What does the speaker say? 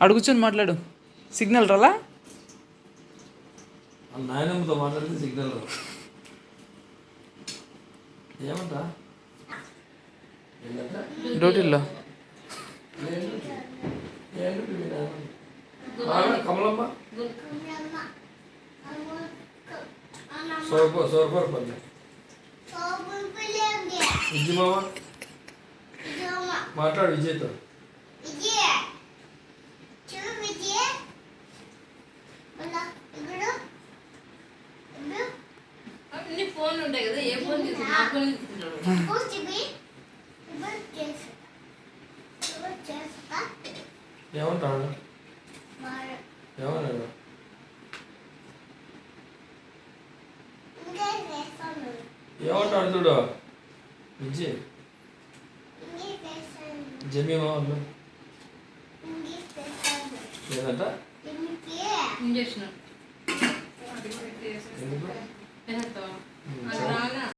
అడుగుచొని మాట్లాడు. సిగ్నల్ రాలా? నాయనమ్మతో మాట్లాడితే సిగ్నల్ ఏమంటా డ్యూటీలో కమలమ్మ సోర్పల్లి విజయ్ మామ మాట్లాడు విజయ్తో. ఫోన్లు ఉంటాయి కదా, ఏ ఫోన్ ఏమంటాడు? ఏమన్నాడు? ఏమంటాడు చూడు విజయ్. జమీమా వాళ్ళు లేదంట ఇంజక్షన్ ఎందుకు?